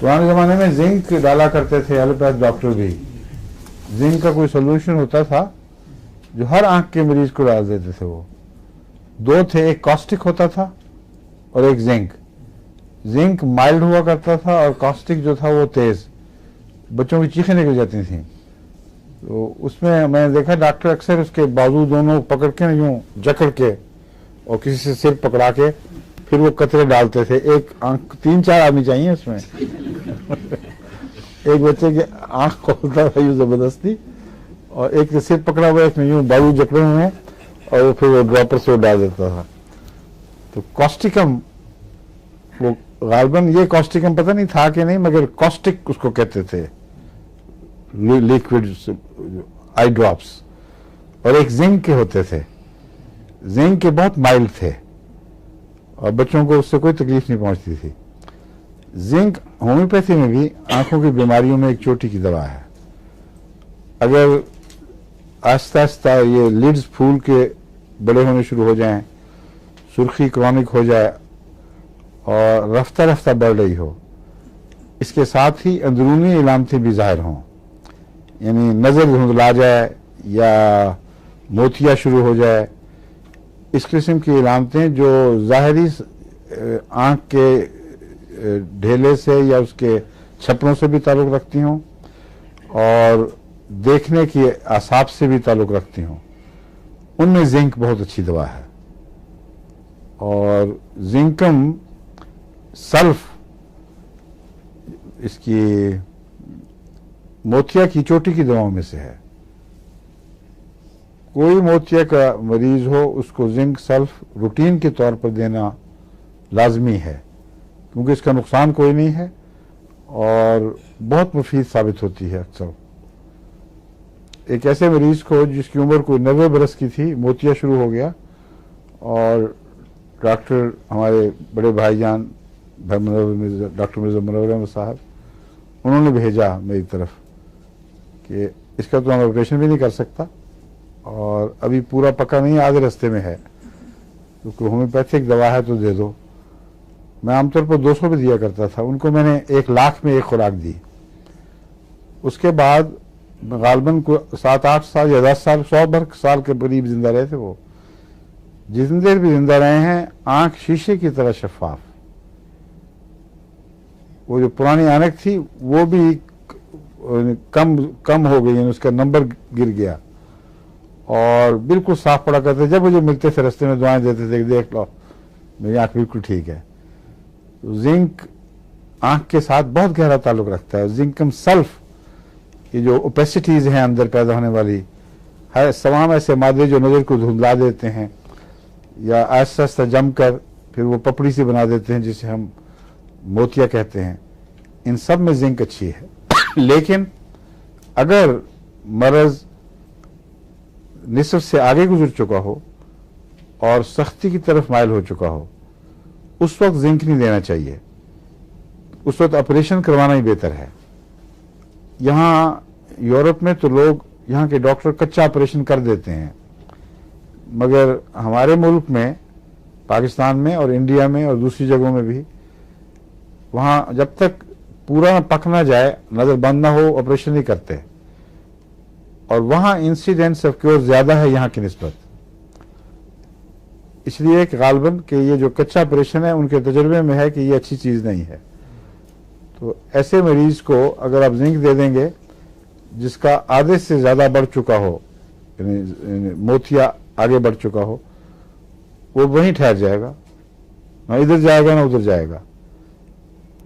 पुराने ज़माने में जिंक डाला करते थे एलोपैथ डॉक्टर भी। जिंक का कोई सोल्यूशन होता था जो हर आंख के मरीज को डाल देते थे। वो दो थे, एक कॉस्टिक होता था और एक जिंक। जिंक माइल्ड हुआ करता था और कॉस्टिक जो था वो तेज, बच्चों की चीखें निकल जाती थी। तो उसमें मैंने देखा डॉक्टर अक्सर उसके बाजू दोनों पकड़ के यूं जकड़ के और किसी से सिर पकड़ा के फिर वो कतरे डालते थे। एक आंख, 3-4 आदमी चाहिए उसमें एक बच्चे की आंख खोलता था यूं जबरदस्ती, और एक के सिर पकड़ा हुआ, एक में यूं बाजू जकड़े हुए हैं, और वो फिर वो ड्रॉपर से डाल देता था। तो कॉस्टिकम, वो गालबन ये कॉस्टिकम पता नहीं था कि नहीं, मगर कॉस्टिक उसको कहते थे, लिक्विड आई ड्रॉप्स। और एक जिंक के होते थे, जिंक के बहुत माइल्ड थे और बच्चों को उससे कोई तकलीफ नहीं पहुंचती थी। जिंक होम्योपैथी में भी आंखों की बीमारियों में एक चोटी की दवा है। अगर आहिस्ता आहिस्ता ये लिड्स फूल के बड़े होने शुरू हो जाएं, सुर्खी क्रॉनिक हो जाए और रफ्ता रफ्ता बढ़ रही हो, इसके साथ ही अंदरूनी इलामतें भी जाहिर हों, यानी नज़र धुंधला जाए या मोतिया शुरू हो जाए, इस किस्म की इलामतें जो ज़ाहरी आंख के ढेले से या उसके छपड़ों से भी ताल्लुक़ रखती हों और देखने की आसाब से भी ताल्लुक़ रखती हों, उनमें जिंक बहुत अच्छी दवा है। और जिंकम सल्फ, इसकी मोतिया की चोटी की दवाओं में से है। कोई मोतिया का मरीज हो उसको जिंक सल्फ रूटीन के तौर पर देना लाजमी है, क्योंकि इसका नुकसान कोई नहीं है और बहुत मुफीद साबित होती है। अक्सर एक ऐसे मरीज को जिसकी उम्र कोई 90 बरस की थी, मोतिया शुरू हो गया, और डॉक्टर हमारे बड़े भाईजान डॉक्टर मिर्जा मुनव्वर अहमद साहब, उन्होंने भेजा मेरी तरफ कि इसका तो हम ऑपरेशन भी नहीं कर सकता और अभी पूरा पक्का नहीं, आधे रास्ते में है, क्योंकि होम्योपैथिक दवा है तो दे दो। मैं आमतौर पर 200 भी दिया करता था उनको। मैंने 1 लाख में 1 खुराक दी। उसके बाद गालबन को 7-8 साल या 10 साल, 100 साल के करीब जिंदा रहे थे वो। जितनी देर भी जिंदा रहे हैं, आंख शीशे की तरह शफाफ। वो जो पुरानी आनक थी वो भी कम हो गई, यानी उसका नंबर गिर गया और बिल्कुल साफ पड़ा करते। जब मुझे मिलते थे रास्ते में दुआएं देते थे, देख लो मेरी आंख बिल्कुल ठीक है। तो जिंक आंख के साथ बहुत गहरा ताल्लुक रखता है। जिंकम सल्फ, ये जो ओपेसिटीज हैं अंदर पैदा होने वाली, है तमाम ऐसे मादे जो नज़र को धुंधला देते हैं या आहिस्ता आहिस्ता जम कर फिर वो पपड़ी सी बना देते हैं, जिसे हम मोतिया कहते हैं, इन सब में जिंक अच्छी है। लेकिन अगर मरज निसफ से आगे गुजर चुका हो और सख्ती की तरफ माइल हो चुका हो, उस वक्त जिंक नहीं देना चाहिए। उस वक्त ऑपरेशन करवाना ही बेहतर है। यहाँ यूरोप में तो लोग, यहाँ के डॉक्टर कच्चा ऑपरेशन कर देते हैं, मगर हमारे मुल्क में, पाकिस्तान में और इंडिया में और दूसरी जगहों में भी, वहाँ जब तक पूरा पक ना जाए, नज़र बंद ना हो, ऑपरेशन नहीं करते। और वहाँ इंसिडेंस ऑफ क्योर ज़्यादा है यहाँ की निस्बत। इसलिए कि गालबन के ये जो कच्चा ऑपरेशन है, उनके तजुर्बे में है कि ये अच्छी चीज़ नहीं है। तो ऐसे मरीज को अगर आप जिंक दे देंगे जिसका आधे से ज़्यादा बढ़ चुका हो, यानी मोतिया आगे बढ़ चुका हो, वो वहीं ठहर जाएगा, ना इधर जाएगा ना उधर जाएगा।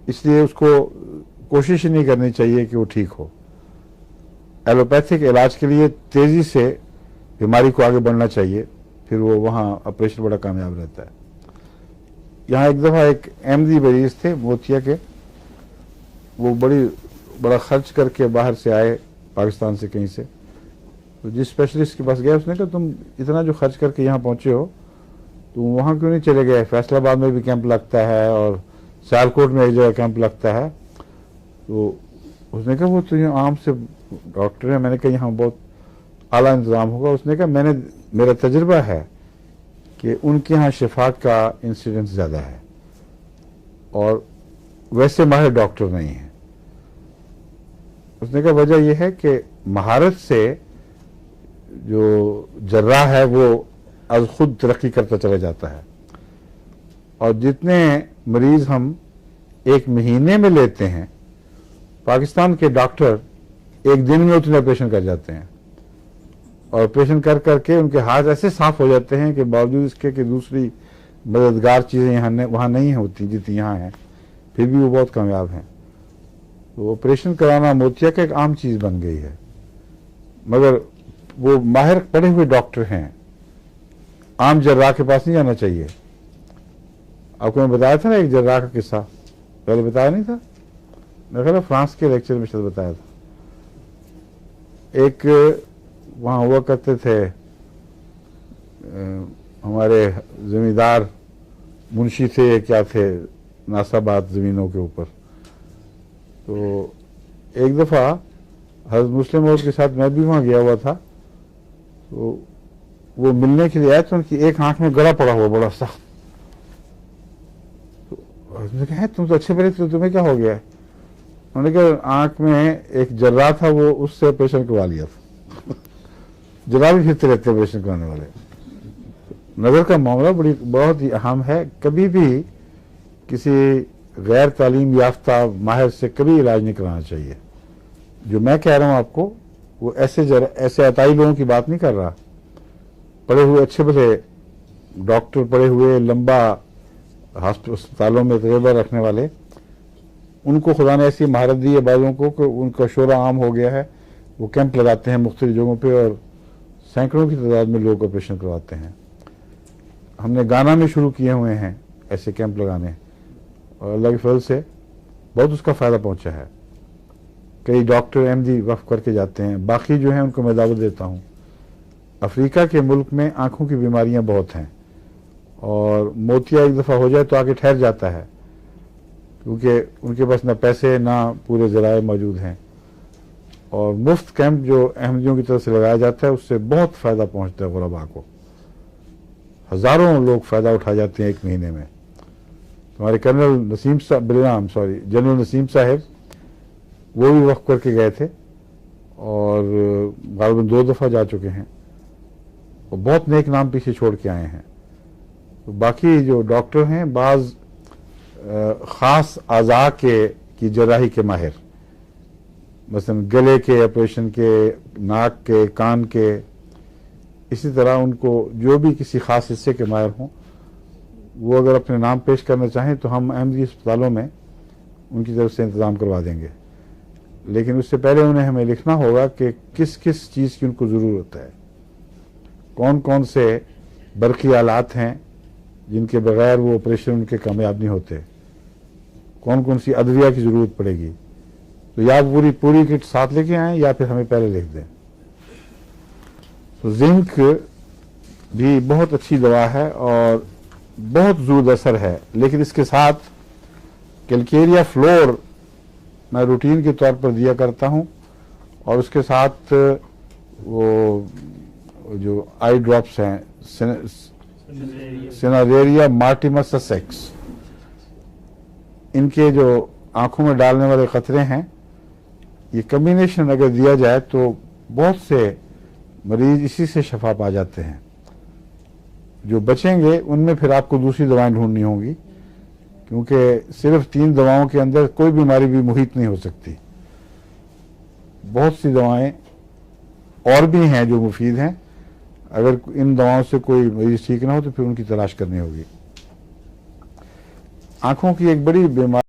इसलिए उसको कोशिश ही नहीं करनी चाहिए कि वो ठीक हो। एलोपैथिक इलाज के लिए तेज़ी से बीमारी को आगे बढ़ना चाहिए, फिर वो वहाँ ऑपरेशन बड़ा कामयाब रहता है। यहाँ एक दफ़ा एक अहमदी मरीज थे मोतिया के, वो बड़ा खर्च करके बाहर से आए, पाकिस्तान से कहीं से। तो जिस स्पेशलिस्ट के पास गया, उसने कहा तुम इतना जो खर्च करके यहाँ पहुँचे हो, तुम वहाँ क्यों नहीं चले गए? फैसलाबाद में भी कैंप लगता है और सियालकोट में एक जगह कैंप लगता है। तो उसने कहा वो तो यहाँ आम से डॉक्टर है। मैंने कहा यहाँ बहुत आला इंतज़ाम होगा। उसने कहा मेरा तजुर्बा है कि उनके यहाँ शिफा का इंसिडेंस ज़्यादा है और वैसे माहिर डॉक्टर नहीं हैं। उसने कहा वजह यह है कि महारत से जो जर्राह है वो आज खुद तरक्की करता चला जाता है, और जितने मरीज हम एक महीने में लेते हैं, पाकिस्तान के डॉक्टर एक दिन में उतने ऑपरेशन कर जाते हैं, और ऑपरेशन कर करके उनके हाथ ऐसे साफ हो जाते हैं कि बावजूद इसके कि दूसरी मददगार चीज़ें यहाँ वहाँ नहीं होती जितनी यहाँ हैं, फिर भी वो बहुत कामयाब हैं। तो ऑपरेशन कराना मोतिया का एक आम चीज़ बन गई है, मगर वो माहिर पढ़े हुए डॉक्टर हैं, आम जर्राह के पास नहीं जाना चाहिए। आपको मैं बताया था ना एक जर्राह का किस्सा, पहले बताया नहीं था, मेरे ख्याल फ्रांस के लेक्चर में शायद बताया था। एक वहाँ हुआ करते थे हमारे जमींदार मुंशी थे, क्या थे, नासाबाद ज़मीनों के ऊपर। तो एक दफ़ा हज़रत मुस्लिम और के साथ मैं भी वहाँ गया हुआ था, तो वो मिलने के लिए आए तो उनकी एक आंख में गड़ा पड़ा हुआ बड़ा सा। तो उसने कहा तुम तो अच्छे बड़े थे, तुम्हें क्या हो गया है? उन्होंने कहा आंख में एक जर्राह था, वो उससे ऑपरेशन करवा लिया था। जर्राह भी फिरते रहते ऑपरेशन करवाने वाले। नज़र का मामला बहुत ही अहम है। कभी भी किसी गैर तालीम याफ्ता माहिर से कभी इलाज नहीं कराना चाहिए। जो मैं कह रहा हूँ आपको, वो ऐसे अताई लोगों की बात नहीं कर रहा। पढ़े हुए अच्छे भले डॉक्टर, पढ़े हुए लंबा अस्पतालों में तजुर्बा रखने वाले, उनको खुदा ने ऐसी महारत दी है बाज़ों को कि उनका शोरा आम हो गया है। वो कैंप लगाते हैं मुख्तलिफ जगहों पे और सैकड़ों की तादाद में लोग ऑपरेशन करवाते हैं। हमने गाना में शुरू किए हुए हैं ऐसे कैंप लगाने, और अल्लाह के फजल से बहुत उसका फ़ायदा पहुंचा है। कई डॉक्टर एमडी वफ़ करके जाते हैं। बाकी जो हैं उनको मैं दावत देता हूँ। अफ्रीका के मुल्क में आँखों की बीमारियाँ बहुत हैं, और मोतिया एक दफ़ा हो जाए तो आगे ठहर जाता है, क्योंकि उनके पास ना पैसे ना पूरे ज़राए मौजूद हैं। और मुफ्त कैंप जो अहमदियों की तरफ से लगाया जाता है, उससे बहुत फ़ायदा पहुँचता है गुरबा को। हज़ारों लोग फ़ायदा उठा जाते हैं एक महीने में। हमारे जनरल नसीम साहब वो भी वक्फ करके गए थे, और गालिबन 2 दफ़ा जा चुके हैं, और बहुत नेक नाम पीछे छोड़ के आए हैं। तो बाकी जो डॉक्टर हैं, बाज़ ख़ास आज़ा की जर्राही के माहिर, मसलन गले के ऑपरेशन के, नाक के, कान के, इसी तरह उनको जो भी किसी ख़ास हिस्से के माहिर हों, वो अगर अपने नाम पेश करना चाहें तो हम अहमदी अस्पतालों में उनकी तरफ से इंतज़ाम करवा देंगे। लेकिन उससे पहले उन्हें हमें लिखना होगा कि किस किस चीज़ की उनको ज़रूरत है, कौन कौन से बरक़ी आलात हैं जिनके बग़ैर वो ऑपरेशन उनके कामयाब नहीं होते, कौन कौन सी अदविया की ज़रूरत पड़ेगी। तो या पूरी किट साथ लेके आएँ या फिर हमें पहले लिख दें। तो जिंक भी बहुत अच्छी दवा है और बहुत ज़ूद असर है, लेकिन इसके साथ कैलकेरिया फ्लोर मैं रूटीन के तौर पर दिया करता हूँ, और उसके साथ वो जो आई ड्रॉप्स हैं, सिनारेरिया मार्टिमस ससेक्स, इनके जो आंखों में डालने वाले खतरे हैं, ये कम्बिनेशन अगर दिया जाए तो बहुत से मरीज इसी से शफा पा जाते हैं। जो बचेंगे उनमें फिर आपको दूसरी दवाएं ढूंढनी होंगी, क्योंकि सिर्फ 3 दवाओं के अंदर कोई बीमारी भी मुहित नहीं हो सकती। बहुत सी दवाएं और भी हैं जो मुफीद हैं। अगर इन दवाओं से कोई मरीज ठीक ना हो तो फिर उनकी तलाश करनी होगी। आंखों की एक बड़ी बीमारी